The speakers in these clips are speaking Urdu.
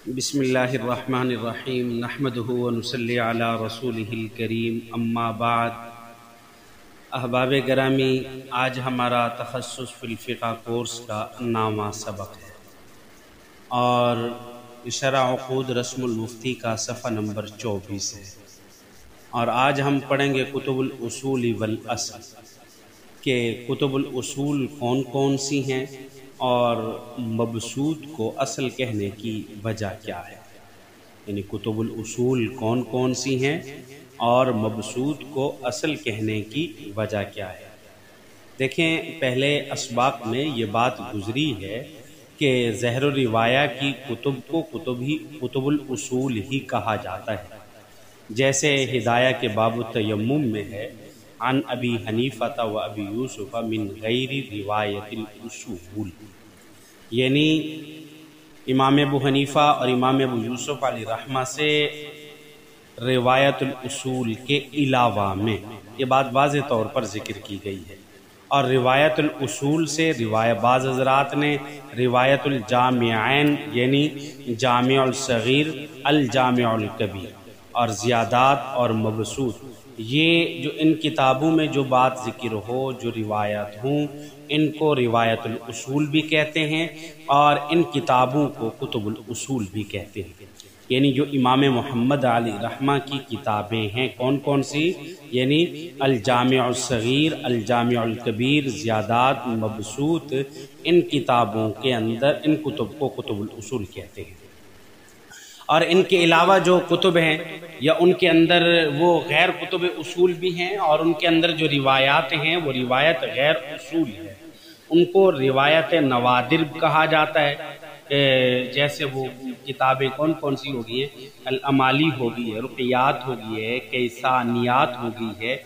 بسم اللہ الرحمن الرحیم نحمدہ ونصلی علی رسولہ الکریم اما بعد۔ احباب گرامی، آج ہمارا تخصص فی الفقہ کورس کا 9واں سبق ہے اور شرح عقود رسم المفتی کا صفحہ نمبر 24 ہے، اور آج ہم پڑھیں گے کتب الاصول والاصل کہ کتب الاصول کون کون سی ہیں اور مبسوط کو اصل کہنے کی وجہ کیا ہے، یعنی کتب الاصول کون کون سی ہیں اور مبسوط کو اصل کہنے کی وجہ کیا ہے۔ دیکھیں، پہلے اسباق میں یہ بات گزری ہے کہ زہر و روایہ کی کتب کو کتب الاصول ہی کہا جاتا ہے، جیسے ہدایہ کے باب التیمم میں ہے عن ابی حنیفہ و ابی یوسف من غیر روایت الاصول، یعنی امام ابو حنیفہ اور امام ابو یوسف علیہ رحمہ سے روایت الاصول کے علاوہ میں، یہ بات واضح طور پر ذکر کی گئی ہے۔ اور روایت الاصول سے بعض حضرات نے روایت الجامعین یعنی جامع الصغیر الجامع الکبیر اور زیادات اور مبسوط، یہ جو ان کتابوں میں جو بات ذکر ہو، جو روایت ہوں، ان کو روایت الاصول بھی کہتے ہیں اور ان کتابوں کو کتب الاصول بھی کہتے ہیں۔ یعنی جو امام محمد علی رحمہ کی کتابیں ہیں کون کون سی، یعنی الجامع الصغیر الجامع الکبیر زیادات مبسوط، ان کتابوں کے اندر ان کتب کو کتب الاصول کہتے ہیں۔ اور ان کے علاوہ جو کتب ہیں یا ان کے اندر وہ غیر کتب اصول بھی ہیں، اور ان کے اندر جو روایات ہیں وہ روایت غیر اصول ہے، ان کو روایت نوادر کہا جاتا ہے۔ جیسے وہ کتابیں کون کون سی ہوگی ہیں، الامالی ہوگی ہے، رقیات ہوگی ہے، کیسانیات ہوگی ہے،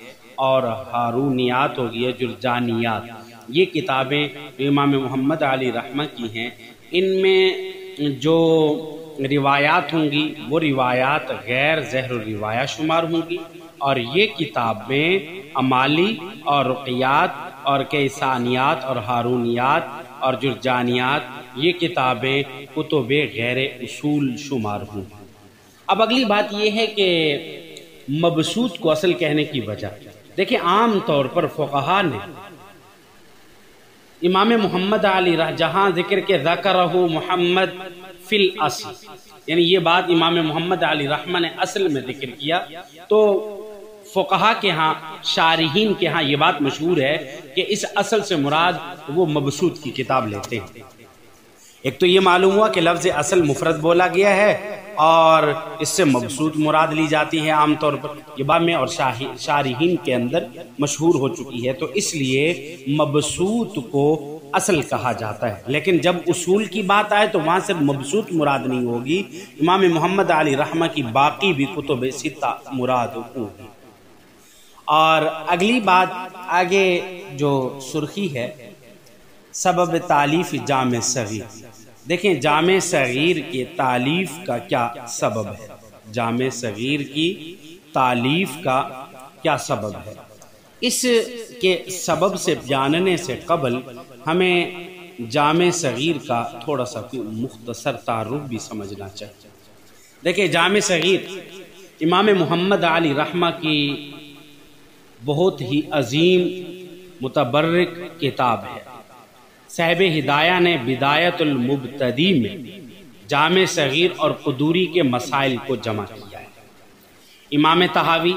اور ہارونیات ہوگی ہے، جرجانیات۔ یہ کتابیں جو امام محمد علی رحمہ کی ہیں، ان میں جو روایات ہوں گی وہ روایات غیر زہر الروایہ شمار ہوں گی، اور یہ کتابیں امالی اور رقیات اور کیسانیات اور ہارونیات اور جرجانیات، یہ کتابیں کتب غیر اصول شمار ہوں گی۔ اب اگلی بات یہ ہے کہ مبسوط کو اصل کہنے کی وجہ، دیکھیں عام طور پر فقہا نے امام محمد علی جہاں ذکر کے ذکرہ محمد فی الاصل، یعنی یہ بات امام محمد علی رحمہ نے اصل میں ذکر کیا، تو فقہا کے ہاں، شارحین کے ہاں یہ بات مشہور ہے کہ اس اصل سے مراد وہ مبسوط کی کتاب لیتے ہیں۔ ایک تو یہ معلوم ہوا کہ لفظ اصل مفرد بولا گیا ہے اور اس سے مبسوط مراد لی جاتی ہے عام طور پر، یہ بات میں اور شارحین کے اندر مشہور ہو چکی ہے، تو اس لیے مبسوط کو اصل کہا جاتا ہے۔ لیکن جب اصول کی بات آئے تو وہاں سے مبسوط مراد نہیں ہوگی، امام محمد علی رحمہ کی باقی بھی کتب ستہ مراد ہوگی۔ اور اگلی بات آگے جو سرخی ہے، سبب تالیف جامع صغیر۔ دیکھیں جامع صغیر کی تالیف کا کیا سبب ہے، جامع صغیر کی تالیف کا کیا سبب ہے، اس کے سبب سے جاننے سے قبل ہمیں جامع صغیر کا تھوڑا سا مختصر تعارف بھی سمجھنا چاہیے۔ دیکھیں جامع صغیر امام محمد علی رحمہ کی بہت ہی عظیم متبرک کتاب ہے۔ صاحب ہدایہ نے بدایت المبتدی میں جامع صغیر اور قدوری کے مسائل کو جمع کیا ہے۔ امام طحاوی،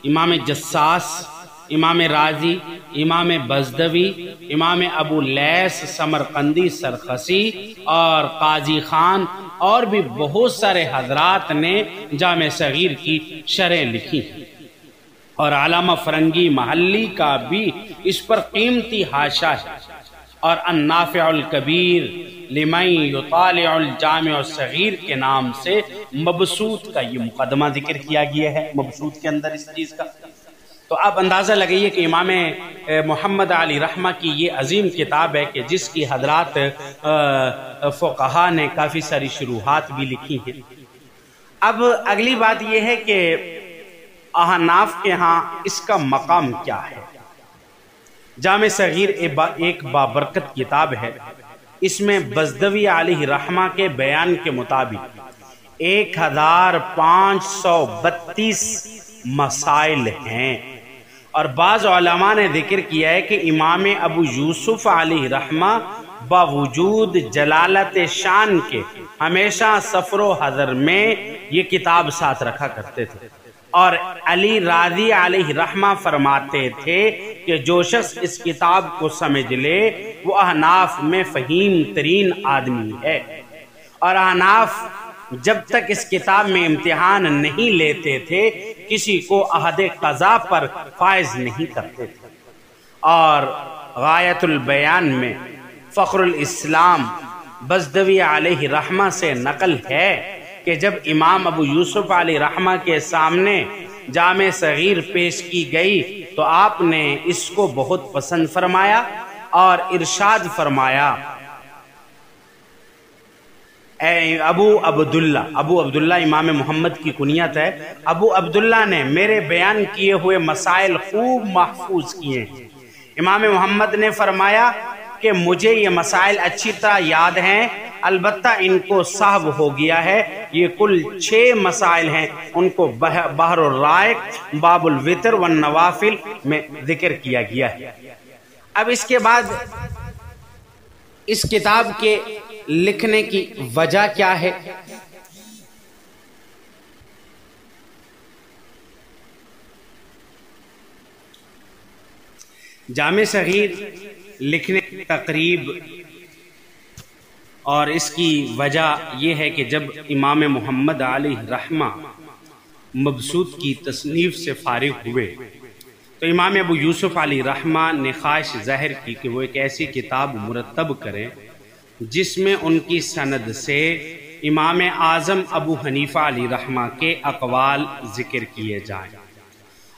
امام جساس، امام رازی، امام بزدوی، امام ابو لیث سمرقندی سرخسی اور قاضی خان اور بھی بہت سارے حضرات نے جامع صغیر کی شرح لکھی ہیں، اور علامہ فرنگی محلی کا بھی اس پر قیمتی حاشیہ ہے، اور النافع الکبیر لمن یطالع الجامع الصغیر کے نام سے مبسوط کا یہ مقدمہ ذکر کیا گیا ہے، مبسوط کے اندر اس چیز کا۔ تو آپ اندازہ لگائیے کہ امام محمد علی رحمہ کی یہ عظیم کتاب ہے کہ جس کی حضرات فقہا نے کافی ساری شروحات بھی لکھی ہیں۔ اب اگلی بات یہ ہے کہ احناف کے ہاں اس کا مقام کیا ہے۔ جامع صغیر ایک بابرکت کتاب ہے، اس میں بزدوی علیہ رحمہ کے بیان کے مطابق 1532 مسائل ہیں، اور بعض علماء نے ذکر کیا ہے کہ امام ابو یوسف علیہ رحمہ باوجود جلالت شان کے ہمیشہ سفر و حضر میں یہ کتاب ساتھ رکھا کرتے تھے، اور علی راضی علیہ رحمہ فرماتے تھے کہ جو شخص اس کتاب کو سمجھ لے وہ احناف میں فہیم ترین آدمی ہے، اور احناف جب تک اس کتاب میں امتحان نہیں لیتے تھے کسی کو عہد قضا پر فائز نہیں کرتے تھے۔ اور غایت البیان میں فخر الاسلام بزدوی علیہ رحمہ سے نقل ہے کہ جب امام ابو یوسف علیہ رحمہ کے سامنے جامع صغیر پیش کی گئی تو آپ نے اس کو بہت پسند فرمایا اور ارشاد فرمایا، اے ابو عبداللہ امام محمد کی کنیت ہے، ابو عبداللہ نے میرے بیان کیے ہوئے مسائل خوب محفوظ کیے ہیں۔ امام محمد نے فرمایا کہ مجھے یہ مسائل اچھی طرح یاد ہیں، البتہ ان کو سہو ہو گیا ہے۔ یہ کل 6 مسائل ہیں، ان کو بحر الرائق، باب الوتر والنوافل میں ذکر کیا گیا ہے۔ اب اس کے بعد اس کتاب کے لکھنے کی وجہ کیا ہے؟ جامع صغیر لکھنے کی تقریب اور اس کی وجہ یہ ہے کہ جب امام محمد علیہ رحمہ مبسوط کی تصنیف سے فارغ ہوئے تو امام ابو یوسف علیہ رحمہ نے خواہش ظاہر کی کہ وہ ایک ایسی کتاب مرتب کریں جس میں ان کی سند سے امام اعظم ابو حنیفہ علیہ رحمہ کے اقوال ذکر کیے جائیں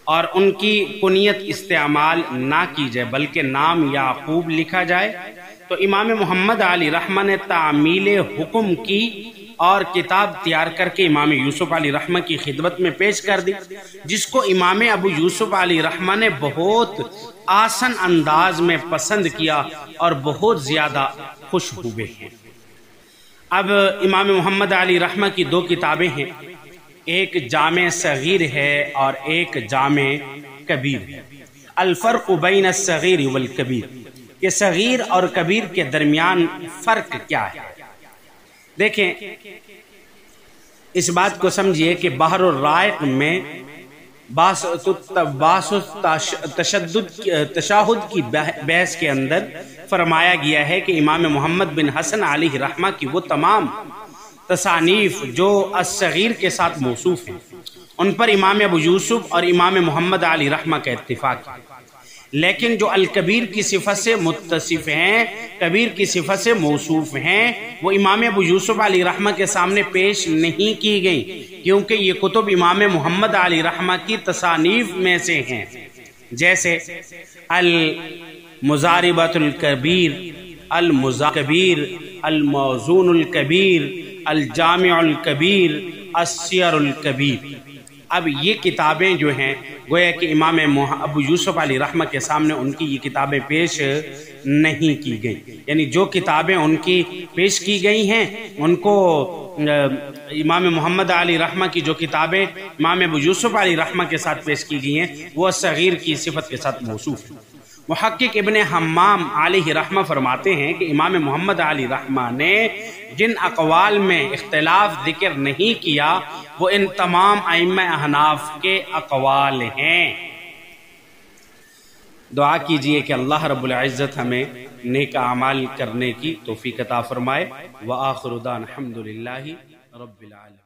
اور ان کی کنیت استعمال نہ کی جائے بلکہ نام یعقوب لکھا جائے۔ تو امام محمد علیہ رحمہ نے تعمیل حکم کی اور کتاب تیار کر کے امام یوسف علیہ رحمہ کی خدمت میں پیش کر دی، جس کو امام ابو یوسف علیہ رحمہ نے بہت آسن انداز میں پسند کیا اور بہت زیادہ خوش ہوئے ہیں۔ اب امام محمد علیہ رحمہ کی 2 کتابیں ہیں، ایک جامع صغیر ہے اور ایک جامع کبیر ہے۔ الفرق بین الصغیر والکبیر، کہ صغیر اور کبیر کے درمیان فرق کیا ہے؟ دیکھیں، اس بات کو سمجھیے کہ بحر الرائق میں تشہد کی بحث کے اندر فرمایا گیا ہے کہ امام محمد بن حسن علیہ رحمہ کی وہ تمام تصانیف جو الصغیر کے ساتھ موصوف ہیں ان پر امام ابو یوسف اور امام محمد علیہ رحمہ کا اتفاق ہے، لیکن جو الکبیر کی صفت سے متصف ہیں، کبیر کی صفت سے موصوف ہیں، وہ امام ابو یوسف علیہ رحمہ کے سامنے پیش نہیں کی گئی کیونکہ یہ کتب امام محمد علیہ رحمہ کی تصانیف میں سے ہیں، جیسے المزاربۃ الکبیر، المزاکبیر، الموزون الکبیر، الجامع الکبیر، السیر الکبیر۔ اب یہ کتابیں جو ہیں گویا کہ امام ابو یوسف علیہ رحمہ کے سامنے ان کی یہ کتابیں پیش نہیں کی گئیں، یعنی جو کتابیں ان کی پیش کی گئی ہیں ان کو امام محمد علیہ رحمہ کی جو کتابیں امام ابو یوسف علیہ رحمہ کے ساتھ پیش کی گئی ہیں وہ صغیر کی صفت کے ساتھ موصوف ہیں۔ محقق ابن حمام علیہ رحمہ فرماتے ہیں کہ امام محمد علیہ رحمہ نے جن اقوال میں اختلاف ذکر نہیں کیا وہ ان تمام ائمہ احناف کے اقوال ہیں۔ دعا کیجئے کہ اللہ رب العزت ہمیں نیک اعمال کرنے کی توفیق عطا فرمائے۔ وآخر دعوانا الحمدللہ رب العالمین۔